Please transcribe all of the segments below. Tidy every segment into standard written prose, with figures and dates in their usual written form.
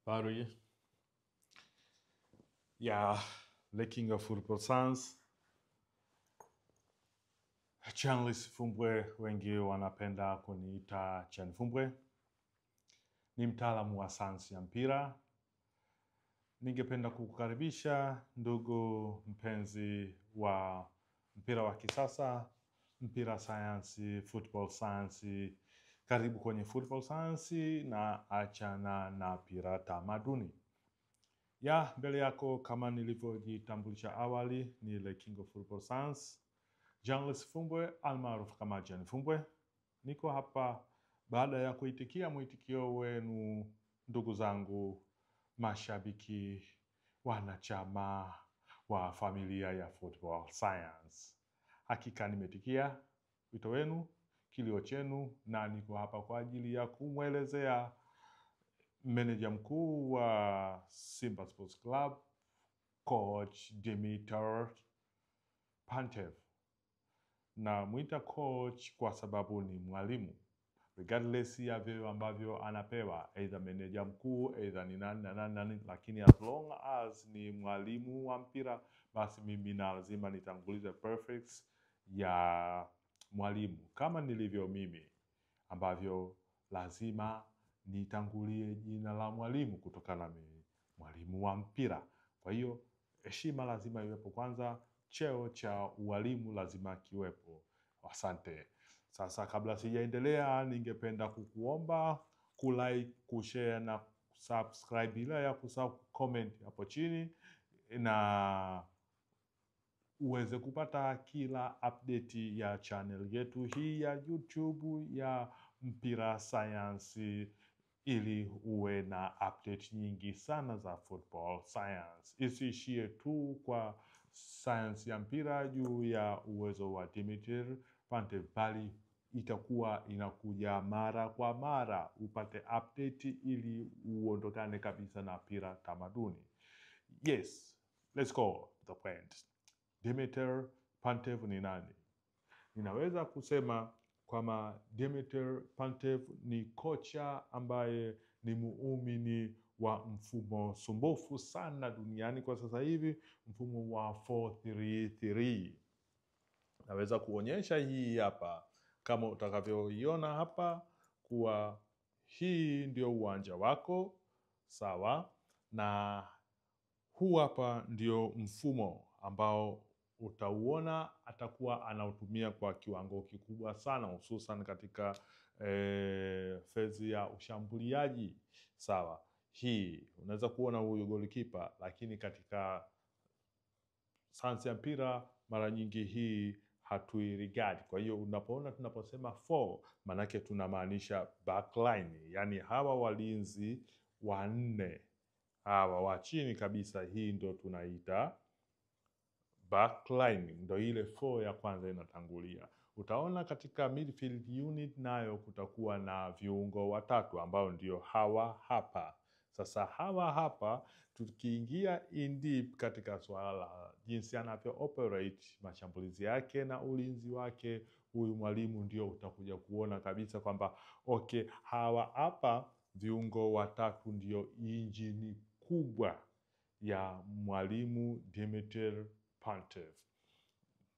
Barui. Ya Le King of Football Science. Charles Fumbwe, wengi wanapenda kuniita Chan Fumbwe. Ni mtaalamu wa sayansi ya mpira. Ningependa kukukaribisha ndugu mpenzi wa mpira wa kisasa, mpira sayansi, football science. Karibu kwenye football science na achana na mpira tamaduni. Mbele yako kama nilivyojitambulisha awali ni Le King of Football Science. Charles Fumbwe almaarufu kama Jan Fumbwe. Niko hapa baada ya kuitikia mwitikio wenu ndugu zangu, mashabiki, wanachama wa familia ya Football Science. Hakika nimetikia wito wenu, kilio chenu, na niko hapa kwa ajili ya kumwelezea meneja mkuu wa Simba Sports Club, Coach Dimitar Pantev. Na mwita coach kwa sababu ni mwalimu. Regardless ya vile ambavyo anapewa, either meneja mkuu, either ni nani, lakini as long as ni mwalimu wa mpira, basi mimi na lazima nitangulize perfects ya mwalimu. Kama nilivyo mimi, ambavyo lazima nitangulie jina la mwalimu kutokana na mwalimu wa mpira. Kwa hiyo, heshima lazima iwepo kwanza, cheo cha ualimu lazima kiwepo. Asante. Sasa kabla sijaendelea, ningependa kukuomba kulike, kushare na subscribe, bila ya kusahau comment hapo chini, na uweze kupata kila update ya channel yetu hii ya YouTube ya Mpira Science, ili uwe na update nyingi sana za football science. Isiishie tu kwa science ya mpira juu ya uwezo wa Dimitar Pantev, bali itakuwa inakuja mara kwa mara upate update ili uondokane kabisa na mpira tamaduni. Yes, let's go to the point. Dimitar Pantev ni nani? Ninaweza kusema kwamba Dimitar Pantev ni kocha ambaye ni muumini wa mfumo sumbufu sana duniani kwa sasa hivi, mfumo wa 4-3-3. Naweza kuonyesha hii hapa kama utakavyoiona hapa, kuwa hii ndio uwanja wako, sawa, na huu hapa ndio mfumo ambao utauona atakuwa anautumia kwa kiwango kikubwa sana, hususan katika fezi ya ushambuliaji, sawa. Hii unaweza kuona huyu golikipa, lakini katika sayansi ya mpira mara nyingi hii hatuirigadi. Kwa hiyo unapoona tunaposema 4, manake tunamaanisha backline, yani hawa walinzi wanne, hawa wa chini kabisa, hii ndo tunaita backline, ndo ile 4 ya kwanza inatangulia. Utaona katika midfield unit nayo kutakuwa na viungo watatu ambao ndio hawa hapa. Sasa hawa hapa, tukiingia in deep katika swala la jinsi anavyo operate mashambulizi yake na ulinzi wake, huyu mwalimu ndio utakuja kuona kabisa kwamba okay, hawa hapa viungo watatu ndio injini kubwa ya mwalimu Dimitar Pantev.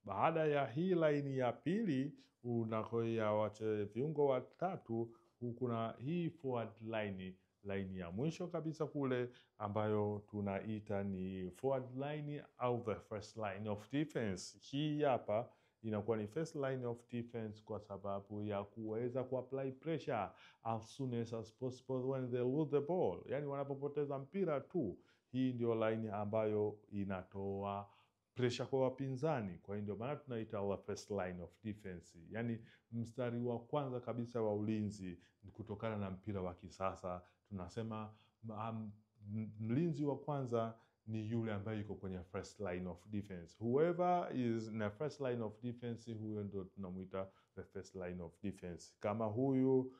Baada ya hii laini ya pili, unakoya wache viungo watatu, kuna hii forward line, line ya mwisho kabisa kule, ambayo tunaita ni forward line au the first line of defense. Hii hapa inakuwa ni first line of defense kwa sababu ya kuweza kuapply pressure as soon as possible when they lose the ball, yani wanapopoteza mpira tu. Hii ndio line ambayo inatoa pressure kwa wapinzani. Kwa hiyo ndio maana tunaita our first line of defense, yani mstari wa kwanza kabisa wa ulinzi. Kutokana na mpira wa kisasa tunasema mlinzi wa kwanza ni yule ambaye yuko kwenye first line of defense. Whoever is in the first line of defense, huyo ndio tunamuita the first line of defense. Kama huyu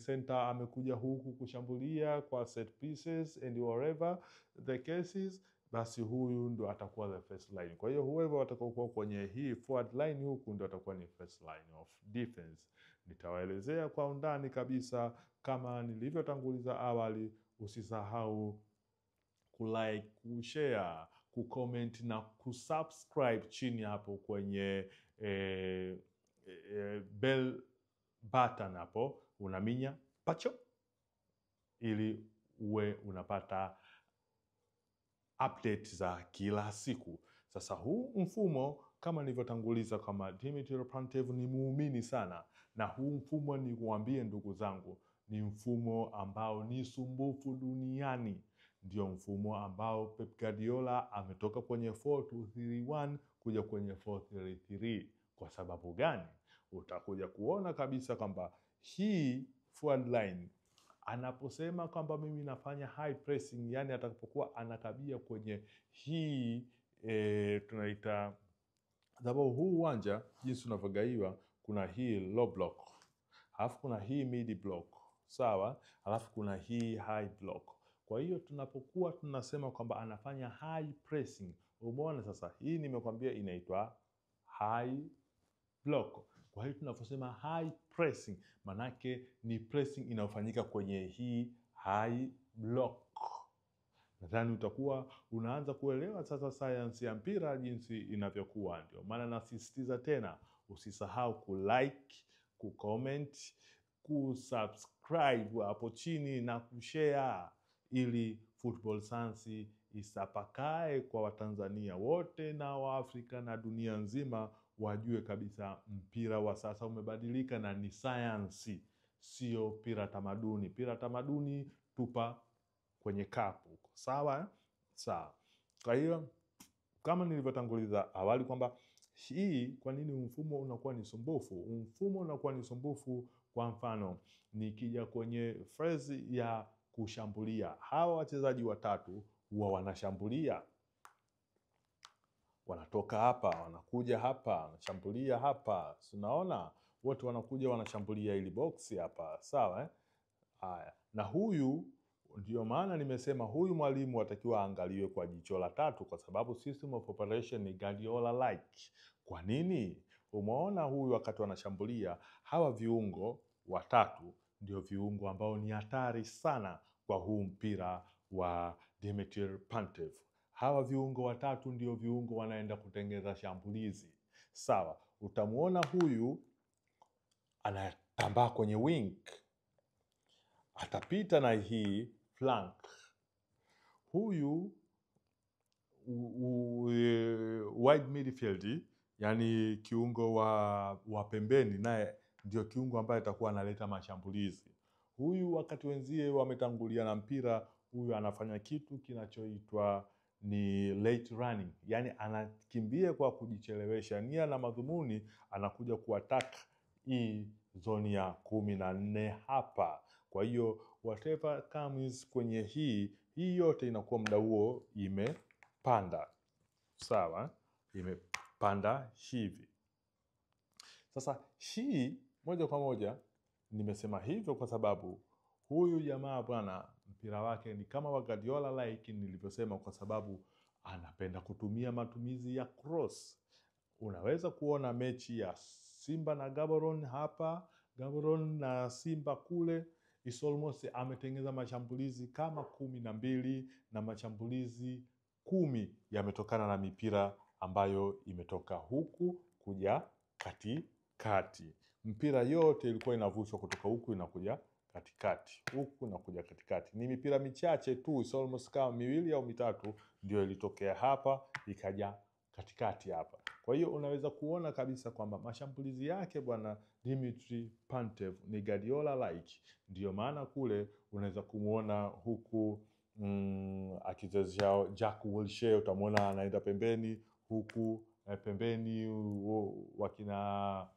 center amekuja huku kushambulia kwa set pieces and whatever the cases, basi huyu ndo atakuwa the first line. Kwa hiyo whoever watakokuwa kwenye hii forward line huku ndo atakuwa ni first line of defense. Nitawaelezea kwa undani kabisa kama nilivyotanguliza awali usisahau kulike, kushare, kucomment na kusubscribe chini hapo kwenye bell button hapo, unaminya pacho ili uwe unapata update za kila siku. Sasa huu mfumo kama nilivyotanguliza, kama Dimitar Pantev ni muumini sana, na huu mfumo ni kuambie ndugu zangu, ni mfumo ambao ni sumbufu duniani. Ndio mfumo ambao Pep Guardiola ametoka kwenye 4-2-3-1 kuja kwenye 4-3-3. Kwa sababu gani? Utakuja kuona kabisa kwamba hii forward line anaposema kwamba mimi nafanya high pressing, yani atakapokuwa anakabia kwenye hii tunaita, sababu huu uwanja jinsi unavyogaiwa, kuna hii low block, alafu kuna hii mid block, sawa, alafu kuna hii high block. Kwa hiyo tunapokuwa tunasema kwamba anafanya high pressing, umeona sasa, hii nimekwambia inaitwa high block. Kwa hiyo tunaposema high pressing, manake ni pressing inayofanyika kwenye hii high block. Nadhani utakuwa unaanza kuelewa sasa science ya mpira jinsi inavyokuwa. Ndio maana nasisitiza tena, usisahau kulike, kucomment, kusubscribe hapo chini na kushare, ili Football Science isapakae kwa Watanzania wote na Waafrika na dunia nzima, wajue kabisa mpira wa sasa umebadilika na ni science, sio pira tamaduni. Pira tamaduni tupa kwenye kapu. Sawa? Sawa. Kwa hiyo kama nilivyotanguliza awali kwamba hii, kwa nini mfumo unakuwa ni sumbufu? Mfumo unakuwa ni sumbufu, kwa mfano nikija kwenye phrase ya kushambulia, hawa wachezaji watatu huwa wanashambulia, wanatoka hapa wanakuja hapa, wanashambulia hapa, unaona wote wanakuja wanashambulia ili box hapa, sawa haya. Na huyu ndio maana nimesema huyu mwalimu atakiwa aangaliwe kwa jicho la tatu, kwa sababu system of operation ni Guardiola like. Kwa nini? Umeona huyu wakati wanashambulia, hawa viungo watatu ndio viungo ambao ni hatari sana kwa huu mpira wa Dimitar Pantev. Hawa viungo watatu ndio viungo wanaenda kutengeza shambulizi. Sawa, utamuona huyu anatambaa kwenye wing, atapita na hii flank. Huyu wide midfield, yani kiungo wa pembeni, naye ndio kiungo ambaye atakuwa analeta mashambulizi. Huyu wakati wenzie wametangulia na mpira, huyu anafanya kitu kinachoitwa ni late running, yani anakimbia kwa kujichelewesha, nia na madhumuni anakuja kuattack hii zoni ya 14 hapa. Kwa hiyo whatever comes kwenye hii yote inakuwa muda huo imepanda, sawa, imepanda hivi. Sasa hii moja kwa moja nimesema hivyo kwa sababu huyu jamaa bwana, mpira wake ni kama wa Guardiola like nilivyosema, kwa sababu anapenda kutumia matumizi ya cross. Unaweza kuona mechi ya Simba na Gaborone hapa, Gaborone na Simba kule, is almost ametengeza mashambulizi kama 12 na mashambulizi 10 yametokana na mipira ambayo imetoka huku kuja katikati. Mpira yote ilikuwa inavushwa kutoka huku inakuja katikati, huku inakuja katikati. Ni mipira michache tu, is almost kama 2 au 3 ndio ilitokea hapa ikaja katikati hapa. Kwa hiyo unaweza kuona kabisa kwamba mashambulizi yake bwana Dimitar Pantev ni Guardiola like. Ndio maana kule unaweza kumuona huku akichezea Jack Wilshere, utamwona anaenda pembeni huku, pembeni wakina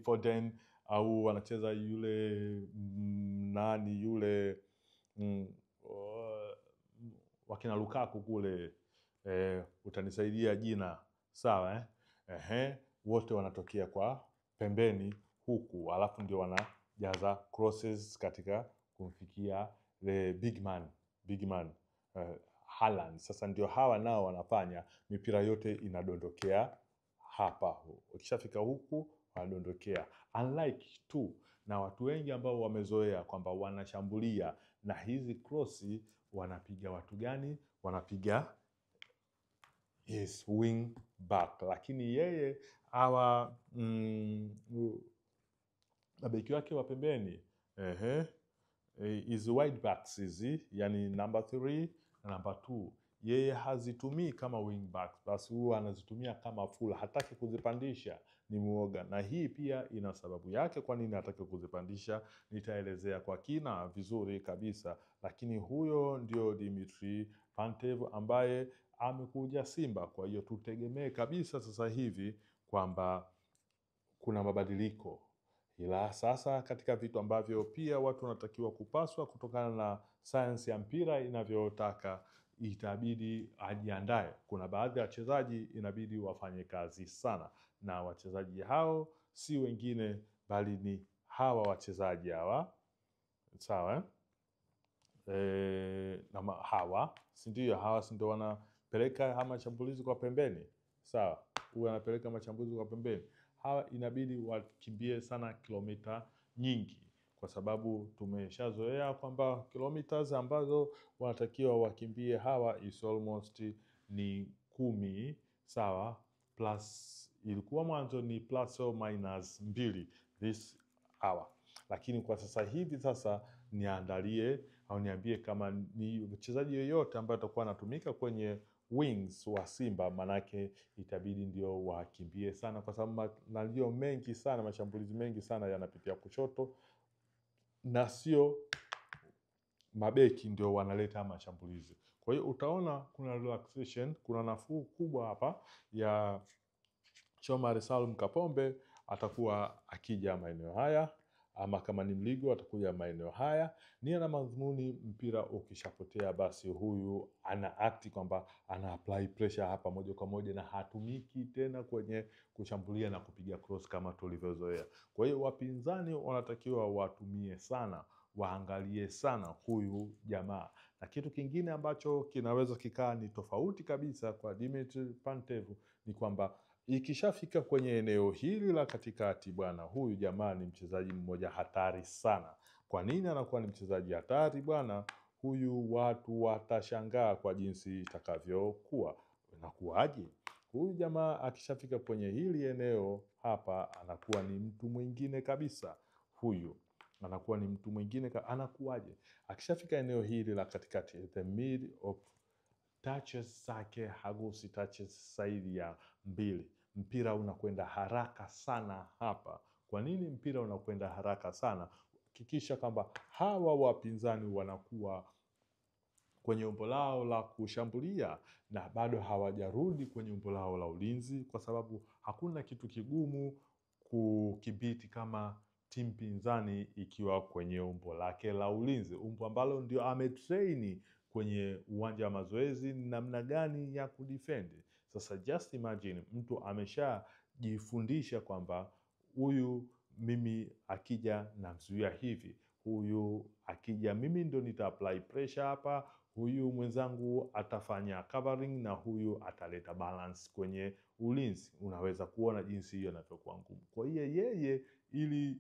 Foden, au wanacheza yule nani yule wakina Lukaku kule, utanisaidia jina, sawa wote wanatokea kwa pembeni huku, alafu ndio wanajaza crosses katika kumfikia the big man Haaland. Sasa ndio hawa nao wanafanya mipira yote inadondokea hapa, ukishafika huku wanadondokea. Unlike tu na watu wengi ambao wamezoea kwamba wanashambulia na hizi krosi wanapiga watu gani? Wanapiga wing back, lakini yeye hawa mabeki wake wa pembeni hizi wide backs hizi, yani number 3 na number 2, yeye hazitumii kama wing backs, basi huwa anazitumia kama full, hataki kuzipandisha, ni muoga. Na hii pia ina sababu yake kwa nini hataki kuzipandisha, nitaelezea kwa kina vizuri kabisa. Lakini huyo ndio Dimitri Pantev ambaye amekuja Simba, kwa hiyo tutegemee kabisa sasa hivi kwamba kuna mabadiliko. Ila sasa katika vitu ambavyo pia watu wanatakiwa kupaswa kutokana na sayansi ya mpira inavyotaka, itabidi ajiandae. Kuna baadhi ya wachezaji inabidi wafanye kazi sana, na wachezaji hao si wengine bali ni hawa wachezaji hawa, sawa hawa si ndio? Hawa si ndio wanapeleka mashambulizi kwa pembeni, sawa? Huyu anapeleka mashambulizi kwa pembeni. Hawa inabidi wakimbie sana kilomita nyingi, kwa sababu tumeshazoea kwamba kilometers ambazo wanatakiwa wakimbie hawa is almost ni 10, sawa, plus ilikuwa mwanzo ni plus or minus 2 this hour, lakini kwa sasa hivi sasa niandalie au niambie kama ni mchezaji yoyote ambaye atakuwa anatumika kwenye wings wa Simba, manake itabidi ndio wakimbie sana, kwa sababu nalio mengi sana, mashambulizi mengi sana yanapitia kushoto, na sio mabeki ndio wanaleta mashambulizi. Kwa hiyo utaona kuna relaxation, kuna nafuu kubwa hapa ya Shomari Salum Kapombe, atakuwa akija maeneo haya, ama kama ni Mligo atakuja maeneo haya. Nia na madhumuni, mpira ukishapotea basi huyu ana act kwamba ana apply pressure hapa moja kwa moja, na hatumiki tena kwenye kushambulia na kupiga cross kama tulivyozoea. Kwa hiyo wapinzani wanatakiwa watumie sana, waangalie sana huyu jamaa. Na kitu kingine ambacho kinaweza kikaa ni tofauti kabisa kwa Dimitri Pantev ni kwamba ikishafika kwenye eneo hili la katikati, bwana, huyu jamaa ni mchezaji mmoja hatari sana. Kwa nini anakuwa ni mchezaji hatari bwana? Huyu watu watashangaa kwa jinsi itakavyokuwa. Inakuwaje? Huyu jamaa akishafika kwenye hili eneo hapa, anakuwa ni mtu mwingine kabisa. Huyu anakuwa ni mtu mwingine. Anakuwaje? Akishafika eneo hili la katikati, the mid of touches zake hagusi touches zaidi ya 2. Mpira unakwenda haraka sana hapa. Kwa nini mpira unakwenda haraka sana? Hakikisha kwamba hawa wapinzani wanakuwa kwenye umbo lao la kushambulia na bado hawajarudi kwenye umbo lao la ulinzi, kwa sababu hakuna kitu kigumu kukibiti kama timu pinzani ikiwa kwenye umbo lake la ulinzi, umbo ambalo ndio ametraini kwenye uwanja wa mazoezi namna gani ya kudefend. Sasa just imagine mtu ameshajifundisha kwamba huyu mimi akija namzuia hivi, huyu akija mimi ndo nita apply pressure hapa, huyu mwenzangu atafanya covering na huyu ataleta balance kwenye ulinzi. Unaweza kuona jinsi hiyo inavyokuwa ngumu. Kwa hiyo yeye ili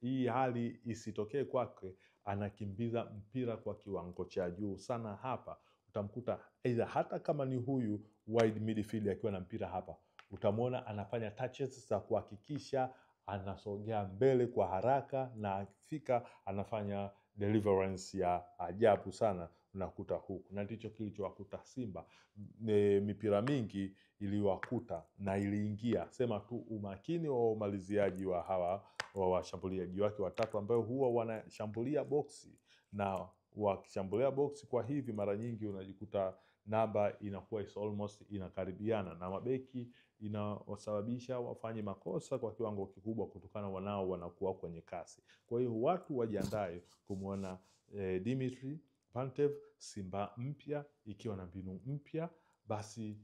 hii hali isitokee kwake, anakimbiza mpira kwa kiwango cha juu sana hapa. Utamkuta either hata kama ni huyu wide midfield akiwa na mpira hapa, utamwona anafanya touches za kuhakikisha anasogea mbele kwa haraka, na akifika anafanya deliverance ya ajabu sana. Unakuta huku, na ndicho kilichowakuta Simba. Mipira mingi iliwakuta na iliingia, sema tu umakini wa umaliziaji wa hawa wa washambuliaji wake watatu, ambao huwa wanashambulia boksi, na wakishambulia boksi kwa hivi mara nyingi unajikuta namba inakuwa is almost inakaribiana, na mabeki inawasababisha wafanye makosa kwa kiwango kikubwa kutokana wanao wanakuwa kwenye kasi. Kwa hiyo watu wajiandae kumwona Dimitri Pantev Simba mpya ikiwa na mbinu mpya. Basi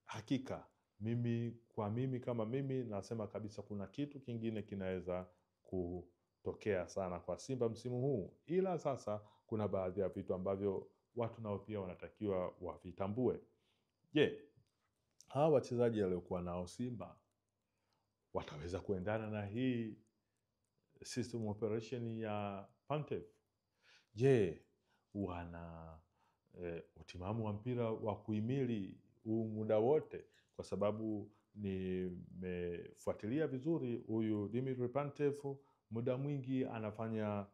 hakika mimi kama mimi nasema kabisa kuna kitu kingine kinaweza kutokea sana kwa Simba msimu huu, ila sasa kuna baadhi ya vitu ambavyo watu nao pia wanatakiwa wavitambue. Je, hawa wachezaji waliokuwa nao Simba wataweza kuendana na hii system operation ya Pantev? Je, wana utimamu wa mpira wa kuhimili huu muda wote? Kwa sababu nimefuatilia vizuri huyu Dimitri Pantev, muda mwingi anafanya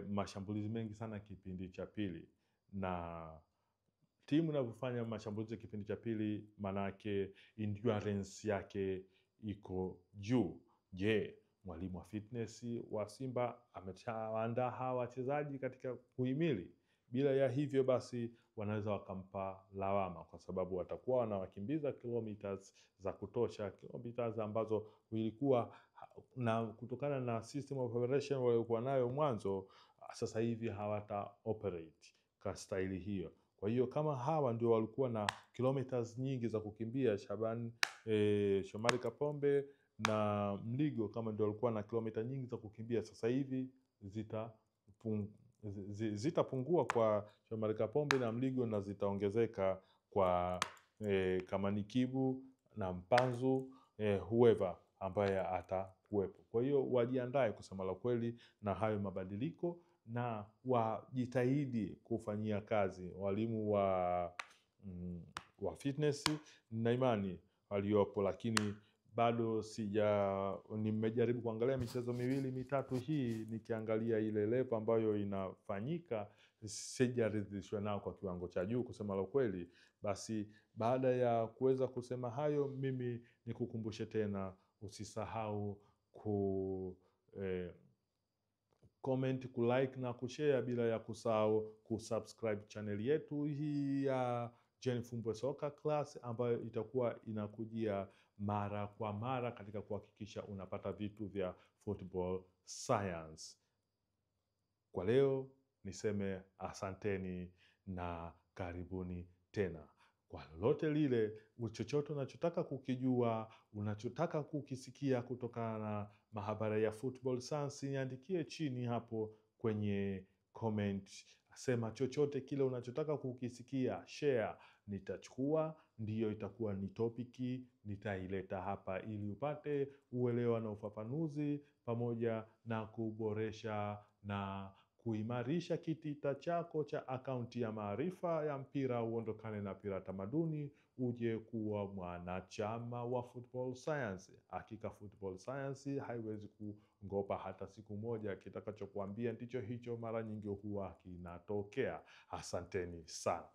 mashambulizi mengi sana kipindi cha pili, na timu inavyofanya mashambulizi kipindi cha pili, manake endurance yake iko juu. Je, mwalimu wa fitness wa Simba ameshaandaa hawa wachezaji katika kuhimili? Bila ya hivyo basi wanaweza wakampa lawama, kwa sababu watakuwa wanawakimbiza kilometers za kutosha, kilometers ambazo ilikuwa na kutokana na system of operation waliokuwa nayo mwanzo, sasa hivi hawata operate kwa staili hiyo. Kwa hiyo kama hawa ndio walikuwa na kilometers nyingi za kukimbia, Shomari Kapombe na Mligo kama ndio walikuwa na kilomita nyingi za kukimbia, sasa hivi zitapungua kwa Shomari Kapombe na Mligo, na zitaongezeka kwa kama ni Kibu na Mpanzu, whoever ambaye atakuwepo. Kwa hiyo wajiandae kusema la kweli na hayo mabadiliko, na wajitahidi kufanyia kazi walimu wa fitness na imani waliopo. Lakini bado nimejaribu kuangalia michezo miwili mitatu hii, nikiangalia ile level ambayo inafanyika, sijaridhishwa nao kwa kiwango cha juu kusema la kweli. Basi baada ya kuweza kusema hayo, mimi nikukumbushe tena, usisahau comment, kulike na kushare, bila ya kusahau kusubscribe channel yetu hii ya Gen Fumbwe Soccer Class, ambayo itakuwa inakujia mara kwa mara katika kuhakikisha unapata vitu vya football science. Kwa leo niseme asanteni na karibuni tena. Kwa lolote lile, chochote unachotaka kukijua, unachotaka kukisikia kutokana na mahabara ya football science, niandikie chini hapo kwenye comment. Sema chochote kile unachotaka kukisikia, share, nitachukua, ndiyo itakuwa ni topiki, nitaileta hapa ili upate uelewa na ufafanuzi, pamoja na kuboresha na kuimarisha kitita chako cha akaunti ya maarifa ya mpira, uondokane na pira tamaduni, uje kuwa mwanachama wa football science. Hakika football science haiwezi kungopa hata siku moja. Kitakachokuambia ndicho hicho mara nyingi huwa kinatokea. Asanteni sana.